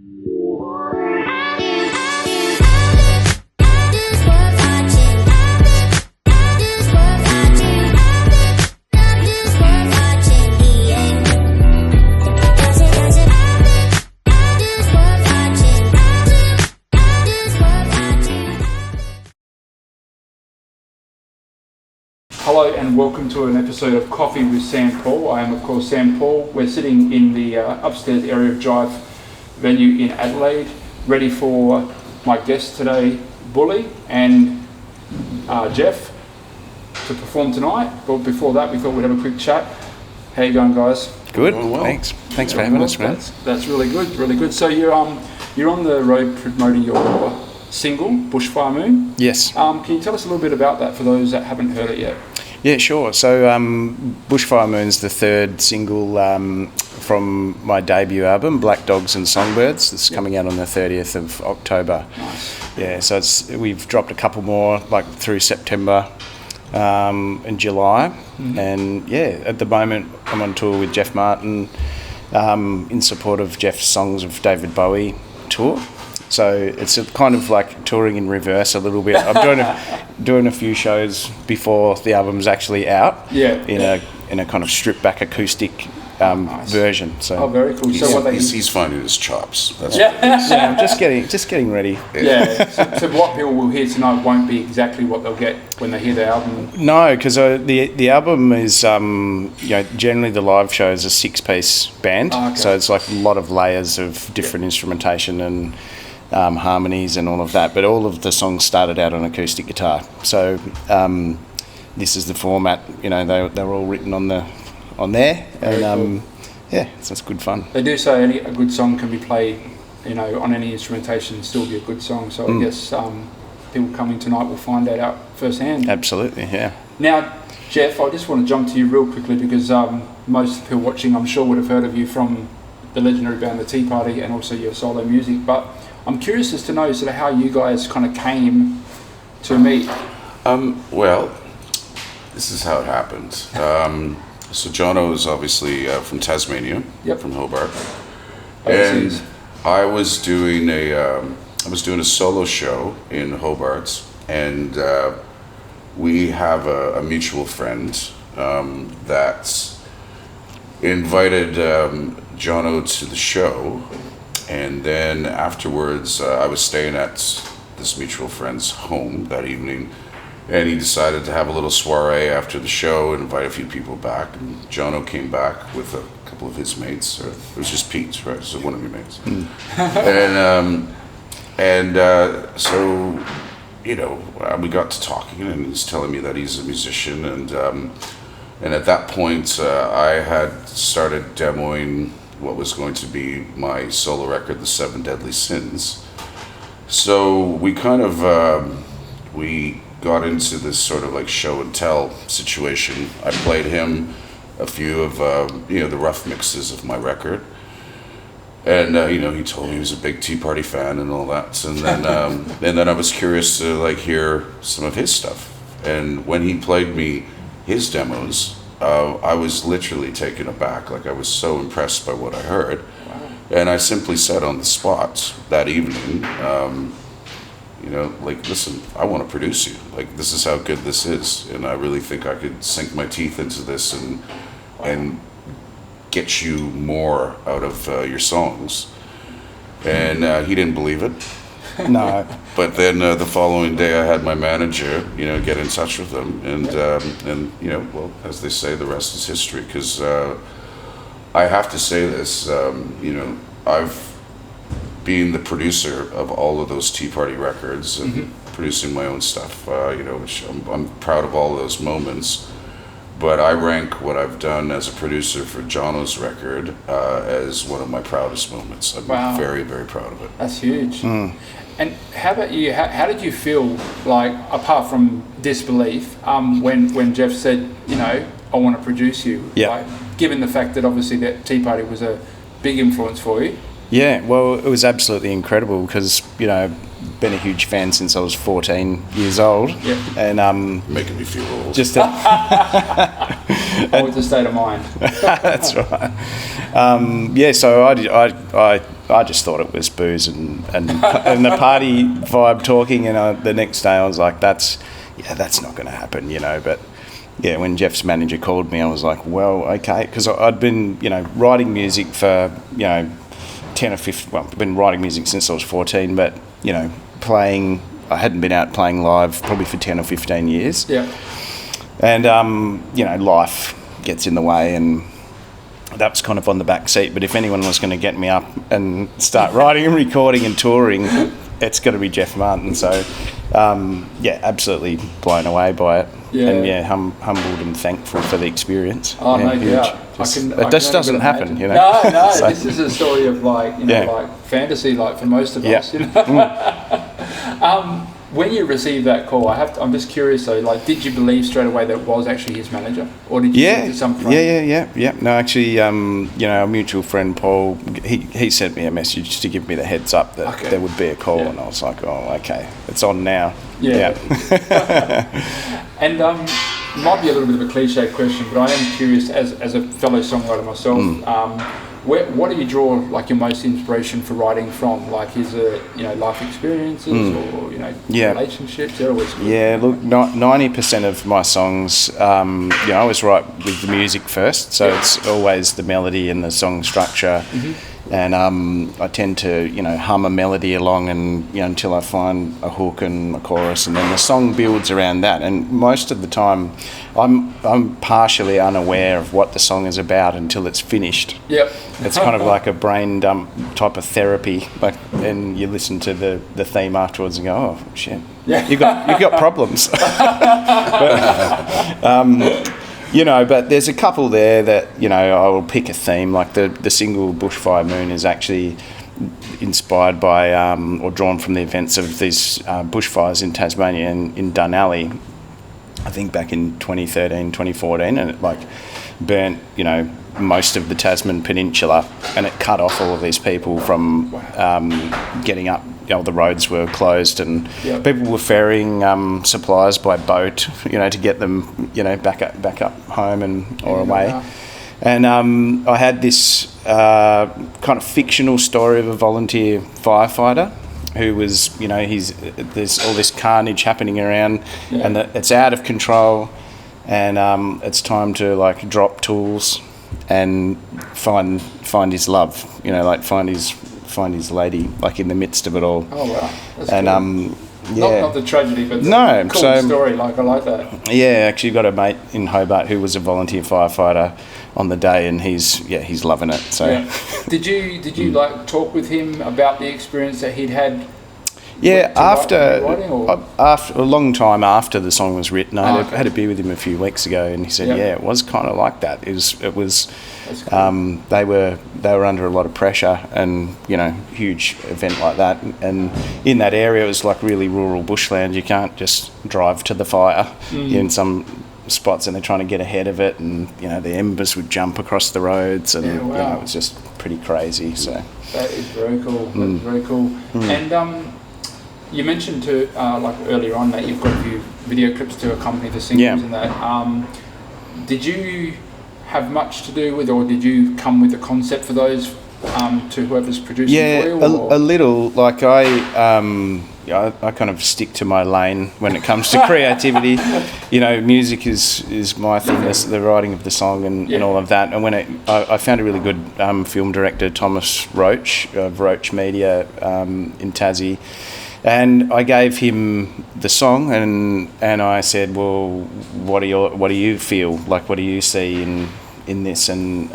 Hello and welcome to an episode of Coffee with SamPaul. I am of course SamPaul. We're sitting in the upstairs area of JIVE venue in Adelaide, ready for my guests today, Bully and Jeff, to perform tonight. But before that, we thought we'd have a quick chat. How you going, guys? Good. Well. Thanks for having us, man. That's really good. So you're on the road promoting your single, Bushfire Moon. Yes. Can you tell us a little bit about that for those that haven't heard it yet? Yeah, sure. So Bushfire Moon's the third single from my debut album, Black Dogs and Songbirds. That's coming out on the 30th of October. Nice. Yeah, so we've dropped a couple more like through September and July. Mm-hmm. And yeah, at the moment I'm on tour with Jeff Martin in support of Jeff's Songs of David Bowie tour. So it's kind of like touring in reverse a little bit. I'm doing a few shows before the album's actually out. Yeah. In a kind of stripped back acoustic version. So very cool. He's finding his chops. That's I'm just getting ready. Yeah. So what people will hear tonight won't be exactly what they'll get when they hear the album. No, because the album is generally the live show is a 6-piece band. Oh, okay. So it's like a lot of layers of different instrumentation and harmonies and all of that, but all of the songs started out on acoustic guitar. So this is the format. They're all written on there, and so it's good fun. They do say a good song can be played, on any instrumentation and still be a good song. So I guess people coming tonight will find that out firsthand. Absolutely, yeah. Now, Jeff, I just want to jump to you real quickly because most people watching, I'm sure, would have heard of you from the legendary band The Tea Party and also your solo music, but I'm curious as to know sort of how you guys kind of came to meet. Well, this is how it happened. So Jono is obviously from Tasmania, from Hobart, and I was doing a solo show in Hobart, and we have a mutual friend that invited Jono to the show. And then afterwards, I was staying at this mutual friend's home that evening, and he decided to have a little soiree after the show and invite a few people back. And Jono came back with a couple of his mates, or it was just Pete, right? So one of your mates. So we got to talking, and he's telling me that he's a musician, and at that point, I had started demoing what was going to be my solo record, The 7 Deadly Sins. So we kind of, we got into this sort of like show and tell situation. I played him a few of, the rough mixes of my record. And, he told me he was a big Tea Party fan and all that. And then, and then I was curious to hear some of his stuff. And when he played me his demos, I was literally taken aback. I was so impressed by what I heard. Wow. And I simply said on the spot that evening, listen, I want to produce you. This is how good this is. And I really think I could sink my teeth into this and get you more out of your songs. And he didn't believe it. No. But then the following day I had my manager, get in touch with them, and well, as they say, the rest is history, because I have to say this, I've been the producer of all of those Tea Party records and producing my own stuff, which I'm proud of all of those moments. But I rank what I've done as a producer for Jono's record as one of my proudest moments. I'm very, very proud of it. That's huge. And how about you? How did you feel, apart from disbelief, when Jeff said, I want to produce you? Yeah. Given the fact that obviously that Tea Party was a big influence for you. Yeah, well, it was absolutely incredible because, been a huge fan since I was 14 years old. Yeah. And making me feel old. Just always a state of mind. That's right. So I I just thought it was booze and and the party vibe talking. And the next day I was like, that's not going to happen, But yeah, when Jeff's manager called me, I was like, well, okay, because I'd been writing music for 10 or 15. Well, I've been writing music since I was 14, but playing. I hadn't been out playing live probably for 10 or 15 years. Yeah. And life gets in the way, and that was kind of on the back seat. But if anyone was going to get me up and start writing and recording and touring, it's got to be Jeff Martin. So, absolutely blown away by it. Yeah. And humbled and thankful for the experience. Oh, no doubt. It just doesn't happen, No, so. This is a story of like fantasy, like for most of us. When you received that call, I'm just curious though. Like, did you believe straight away that it was actually his manager, or did you think to some friend? Yeah. No, actually, our mutual friend Paul, he sent me a message to give me the heads up that there would be a call, and I was like, oh, okay, it's on now. Yeah. And might be a little bit of a cliche question, but I am curious as a fellow songwriter myself. What do you draw like your most inspiration for writing from? Like, is it life experiences or relationships? They're always good. Yeah, look, 90% of my songs, I always write with the music first, so it's always the melody and the song structure. And I tend to hum a melody along and until I find a hook and a chorus, and then the song builds around that. And most of the time I'm partially unaware of what the song is about until it's finished. Yep. It's kind of like a brain dump type of therapy, and you listen to the theme afterwards and go, oh shit, you've got problems. But there's a couple there that I will pick a theme. Like the single Bushfire Moon is actually inspired by or drawn from the events of these bushfires in Tasmania and in Dunalley, I think back in 2013, 2014, and it burnt most of the Tasman Peninsula, and it cut off all of these people from getting up. The roads were closed, and people were ferrying supplies by boat, to get them, back up home or away. Wow. And I had this kind of fictional story of a volunteer firefighter who was, there's all this carnage happening around, and it's out of control, and it's time to drop tools and find his love, find his lady, in the midst of it all. Oh wow! That's and cool. Not the tragedy, but the cool story. I like that. Yeah, actually got a mate in Hobart who was a volunteer firefighter on the day, and he's loving it. So, did you talk with him about the experience that he'd had? Yeah, after a long time after the song was written, I had a beer with him a few weeks ago, and he said, it was kind of like that. It was. Cool. They were under a lot of pressure, and huge event like that, and in that area it was like really rural bushland. You can't just drive to the fire in some spots, and they're trying to get ahead of it, and the embers would jump across the roads, and it was just pretty crazy. So that is very cool. That's very cool. And you mentioned earlier on that you've got a few video clips to accompany the singles and that. Did you have much to do with, or did you come with the concept for those to whoever's producing for you? A little. I kind of stick to my lane when it comes to creativity. Music is my thing. The writing of the song and all of that. And when I found a really good film director, Thomas Roach of Roach Media in Tassie. And I gave him the song, and I said, "Well, what do you feel like? What do you see in this?" And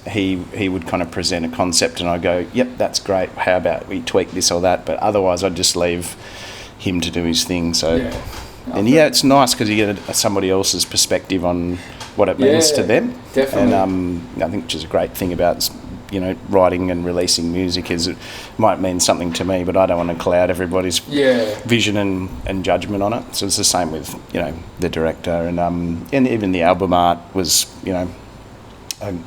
he would kind of present a concept, and I go, "Yep, that's great. How about we tweak this or that?" But otherwise, I'd just leave him to do his thing. So, it's nice because you get somebody else's perspective on what it means to them. Definitely. And I think which is a great thing about writing and releasing music is it might mean something to me, but I don't want to cloud everybody's vision and judgment on it. So it's the same with the director and even the album art was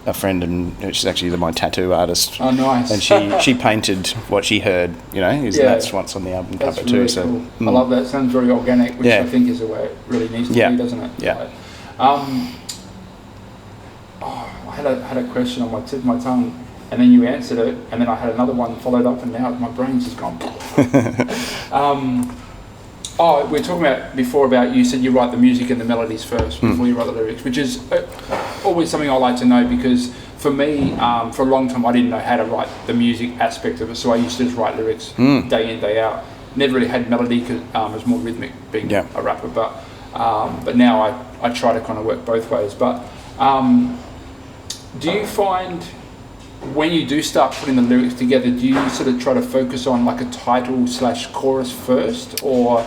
a friend, and she's actually my tattoo artist. Oh, nice! And she painted what she heard. That's what's on the album cover too. Really so cool. I love that. It sounds very organic, which I think is the way it really needs to be, doesn't it? Yeah. I had a question on my tip of my tongue. and then you answered it, and then I had another one followed up, and now my brain's just gone. Oh, we were talking about before about you said you write the music and the melodies first before you write the lyrics, which is always something I like to know, because for me, for a long time, I didn't know how to write the music aspect of it, so I used to just write lyrics day in, day out. Never really had melody because it was more rhythmic being a rapper, but now I try to kind of work both ways. But do you find when you do start putting the lyrics together, do you sort of try to focus on like a title / chorus first, or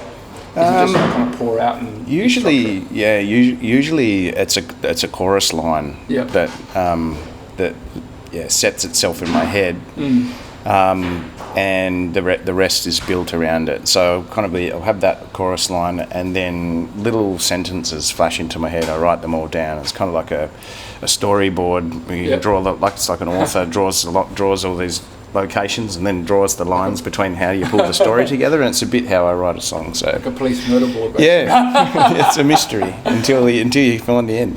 is it just kind of pour out and usually it's a chorus line that sets itself in my head, and the rest is built around it. So I'll have that chorus line, and then little sentences flash into my head. I write them all down. It's kind of like a storyboard. You draw it's like an author draws all these locations and then draws the lines between how you pull the story together, and it's a bit how I write a song. So like a police murder board, basically. Yeah. It's a mystery until you find the end.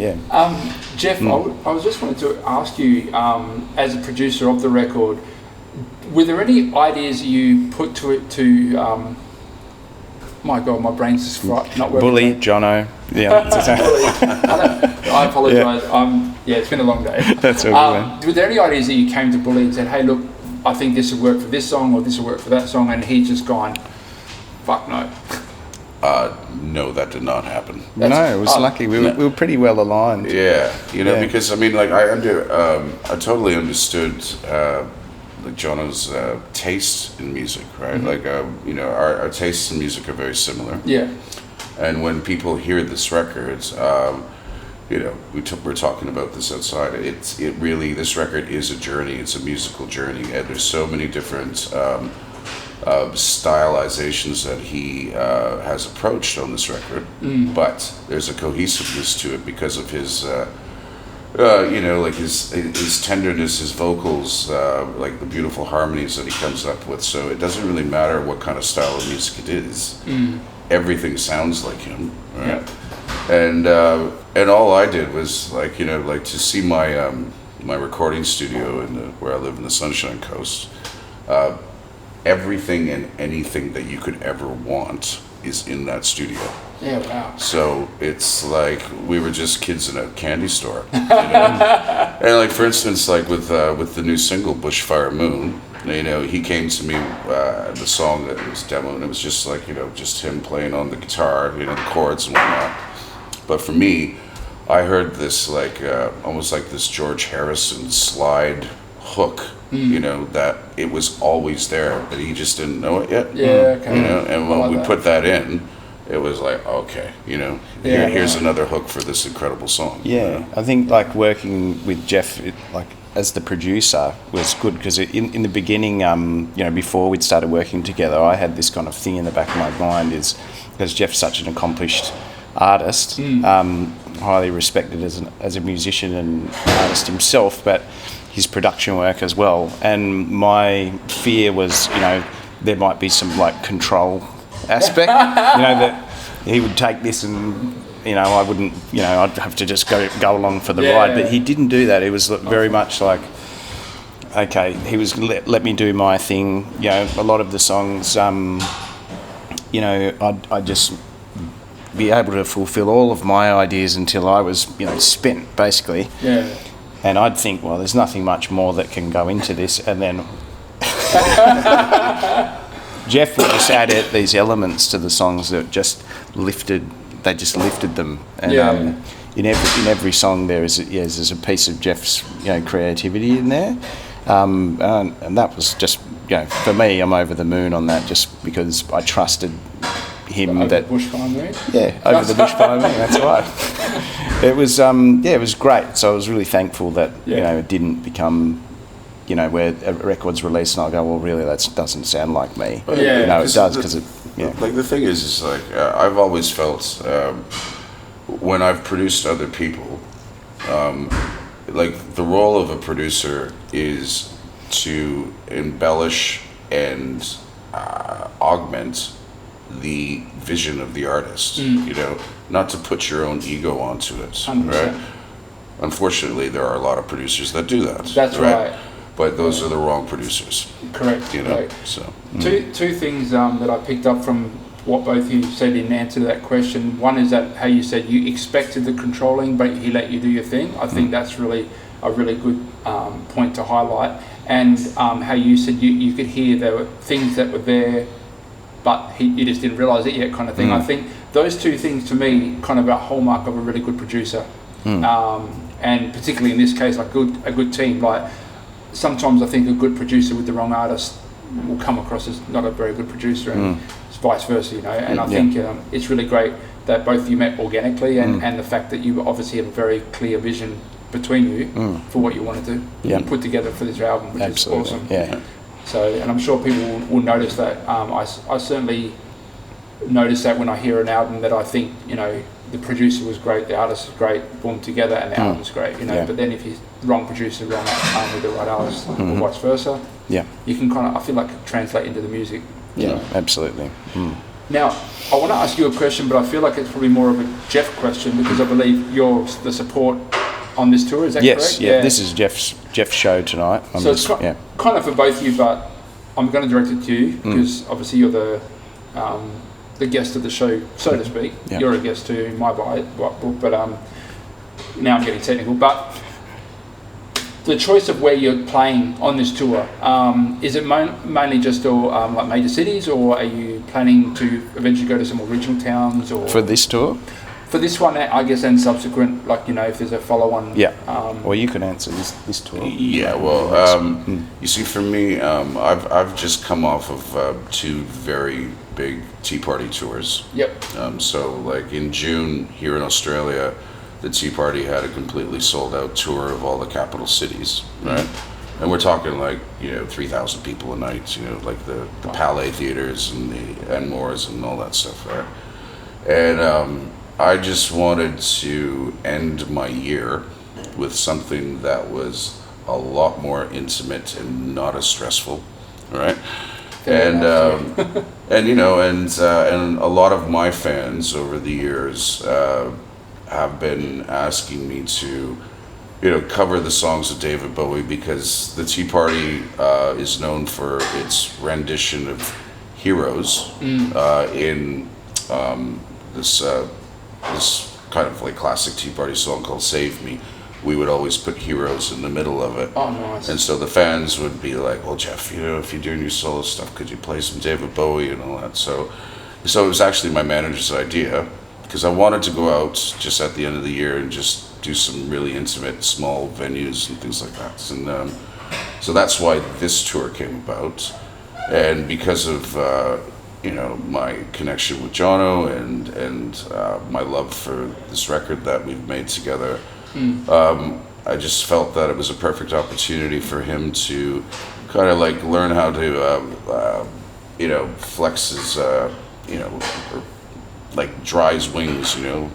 Jeff, I was just wanted to ask you, as a producer of the record, were there any ideas you put to it to my God, my brain's just not working. Bully, Jono. I apologise. It's been a long day. That's okay. Were there any ideas that you came to Bully and said, hey, look, I think this would work for this song, or this would work for that song, and he's just gone, fuck no? No, that did not happen. It was lucky. We were pretty well aligned. Yeah, because I mean, like I totally understood like Jono's taste in music, right? Like our tastes in music are very similar. Yeah. And when people hear this record, we're talking about this outside. This record is a journey. It's a musical journey, and there's so many different stylizations that he has approached on this record. But there's a cohesiveness to it because of his, like his tenderness, his vocals, like the beautiful harmonies that he comes up with. So it doesn't really matter what kind of style of music it is. Everything sounds like him, right? Yeah. And all I did was like to see my my recording studio where I live in the Sunshine Coast. Everything and anything that you could ever want is in that studio. Yeah, wow. So it's like we were just kids in a candy store, And like for instance, like with the new single Bushfire Moon, he came to me the song that was demoed, and it was just like just him playing on the guitar, the chords and whatnot. But for me, I heard this like almost like this George Harrison slide hook. That it was always there, but he just didn't know it yet. Yeah, okay. And when we put that in, it was like, okay, here's another hook for this incredible song. Yeah, I think like working with Jeff, as the producer was good, because in the beginning, before we'd started working together, I had this kind of thing in the back of my mind is because Jeff's such an accomplished artist, highly respected as a musician and artist himself, but his production work as well. And my fear was, there might be some like control aspect, that he would take this and, I wouldn't, I'd have to just go along for the ride. But he didn't do that. It was very much like, okay, he was let me do my thing. A lot of the songs, I'd just be able to fulfill all of my ideas until I was, spent basically. Yeah. And I'd think, well, there's nothing much more that can go into this. And then Jeff would just add these elements to the songs that just lifted them. And in every song there's a piece of Jeff's creativity in there. And that was just, for me, I'm over the moon on that, just because I trusted him. Over the bushfire moon? Yeah, over the bushfire moon, that's right. It was it was great. So I was really thankful that it didn't become where a record's released and I go, well, really that doesn't sound like me. But it does because it. Yeah. Like the thing is like I've always felt when I've produced other people, like the role of a producer is to embellish and augment the vision of the artist, not to put your own ego onto it, 100%. right? Unfortunately, there are a lot of producers that do that. That's right. but those are the wrong producers. Correct. You know, correct. so Two things that I picked up from what both of you said in answer to that question. One is that how you said you expected the controlling, but he let you do your thing. I think that's really a really good point to highlight. And how you said you could hear there were things that were there, but you just didn't realise it yet, kind of thing. I think those two things to me kind of a hallmark of a really good producer, and particularly in this case, like a good team. Like sometimes I think a good producer with the wrong artist will come across as not a very good producer, and it's vice versa, you know. And I think it's really great that both of you met organically, and the fact that you obviously have a very clear vision between you for what you wanted to put together for this album, which is awesome. Yeah. So, and I'm sure people will notice that. I certainly notice that when I hear an album that I think, you know, the producer was great, the artist was great, boom, together, and the album's great, you know. Yeah. But then if he's wrong producer, wrong with the right artist, or vice versa, you can kind of, I feel like, translate into the music. Yeah, absolutely. Now, I want to ask you a question, but I feel like it's probably more of a Jeff question, because I believe you're the support on this tour, is that correct? Yes, yeah, this is Jeff's show tonight. So it's kind of for both of you, but I'm going to direct it to you, because obviously you're the guest of the show, so to speak. You're a guest too in my book, but now I'm getting technical. But the choice of where you're playing on this tour, is it mainly just like major cities, or are you planning to eventually go to some more regional towns? Or for this tour? For this one, I guess, and subsequent, like, you know, if there's a follow-on. Yeah. Well, you can answer this tour. Yeah. Well, you see, for me, I've just come off of two very big Tea Party tours. Yep. So, like in June here in Australia, the Tea Party had a completely sold-out tour of all the capital cities, right? And we're talking like, you know, 3,000 people a night. You know, like the Palais theaters and the Enmores and all that stuff, right? And I just wanted to end my year with something that was a lot more intimate and not as stressful, right? And and you know, and a lot of my fans over the years have been asking me to, you know, cover the songs of David Bowie, because the Tea Party is known for its rendition of Heroes in this kind of like classic Tea Party song called Save Me. We would always put Heroes in the middle of it. Oh, nice. And so the fans would be like, well, Jeff, you know, if you're doing your solo stuff, could you play some David Bowie and all that? So it was actually my manager's idea, because I wanted to go out just at the end of the year and just do some really intimate small venues and things like that. And so that's why this tour came about. And because of you know, my connection with Jono and my love for this record that we've made together, I just felt that it was a perfect opportunity for him to kind of like learn how to, you know, flex his, you know, or like dry his wings, you know,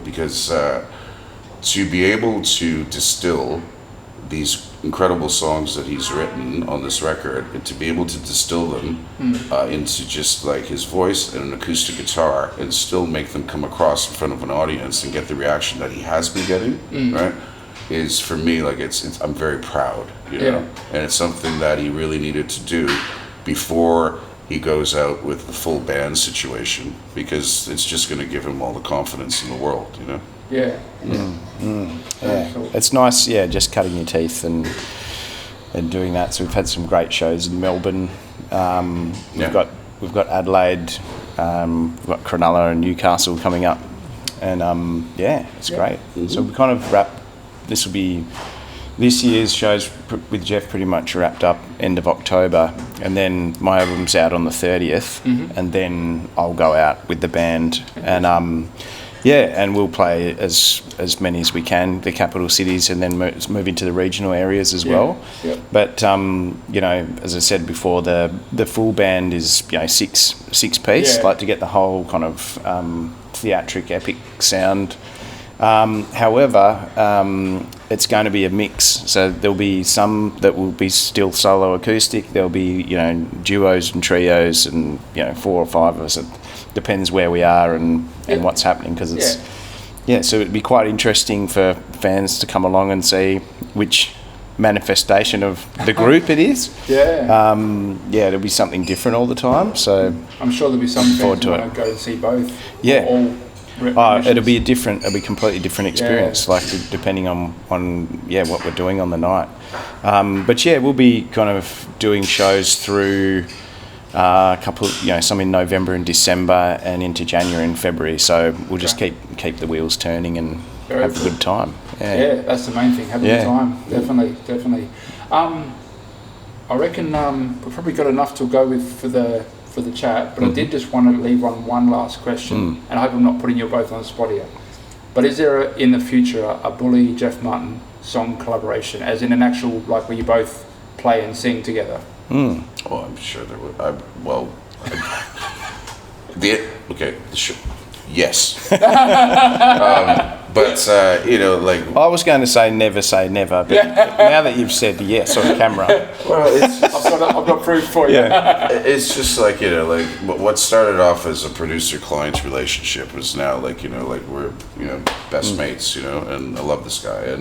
because to be able to distill these incredible songs that he's written on this record, and to be able to distill them into just like his voice and an acoustic guitar, and still make them come across in front of an audience and get the reaction that he has been getting, right, is for me like it's I'm very proud, you know, and it's something that he really needed to do before he goes out with the full band situation, because it's just going to give him all the confidence in the world, you know. Yeah. It's nice, just cutting your teeth and doing that. So we've had some great shows in Melbourne. We've got Adelaide, we've got Cronulla and Newcastle coming up, and it's great. So we kind of this year's shows with Jeff pretty much wrapped up end of October, and then my album's out on the 30th, and then I'll go out with the band, and and we'll play as many as we can, the capital cities, and then move into the regional areas as well. Yep. But you know, as I said before, the full band is, you know, six piece, like to get the whole kind of theatric epic sound. However, it's going to be a mix, so there'll be some that will be still solo acoustic, there'll be, you know, duos and trios, and, you know, 4 or 5 of us. It depends where we are and what's happening, because it's so it'd be quite interesting for fans to come along and see which manifestation of the group it is. Yeah. It'll be something different all the time. So I'm sure there'll be some fans who want to go and see both. Yeah. It'll be missions. a completely different experience, like depending on what we're doing on the night. But we'll be kind of doing shows through a couple, some in November and December and into January and February. So we'll just keep the wheels turning and have a good time. Yeah, that's the main thing. Have a good time. Definitely. I reckon we've probably got enough to go with for the chat, but I did just want to leave on one last question, and I hope I'm not putting you both on the spot here. But is there in the future a Bully Jeff Martin song collaboration, as in an actual where you both play and sing together? Oh, I'm sure there would. Yes. But I was going to say never, but now that you've said yes on camera, well, I've got proof for you. It's just what started off as a producer-client relationship is now we're best mates, and I love this guy,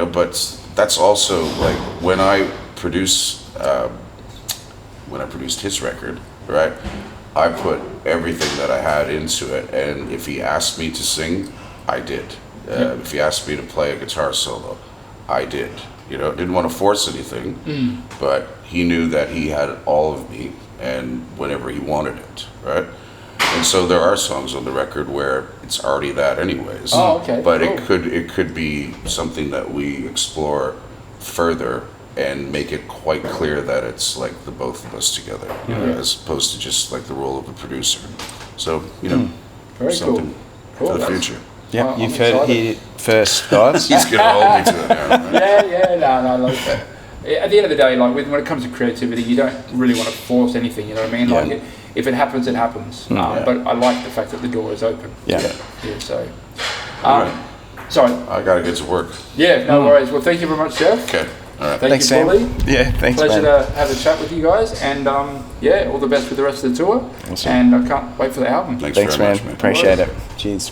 but that's also when I produced his record, right? I put everything that I had into it, and if he asked me to sing, I did. If he asked me to play a guitar solo, I did. Didn't want to force anything, but he knew that he had all of me, and whenever he wanted it, right? And so there are songs on the record where it's already that, anyways. Oh, okay. But cool. it could be something that we explore further and make it quite clear that it's the both of us together, as opposed to just the role of a producer. So Very something cool. for the future. Yeah, you've heard it here first, guys. He's gonna hold me to it now. Right? No, like that. At the end of the day, when it comes to creativity, you don't really want to force anything. You know what I mean? If it happens, it happens. But I like the fact that the door is open. So. Right. Sorry. I gotta get to work. Yeah, no worries. Well, thank you very much, Jeff. Okay. All right. Thanks, Sam. Bully. Yeah, thanks, Pleasure man. to have a chat with you guys, and all the best with the rest of the tour. Awesome. And I can't wait for the album. Thanks Thanks, very man. much, man. Appreciate it. Cheers.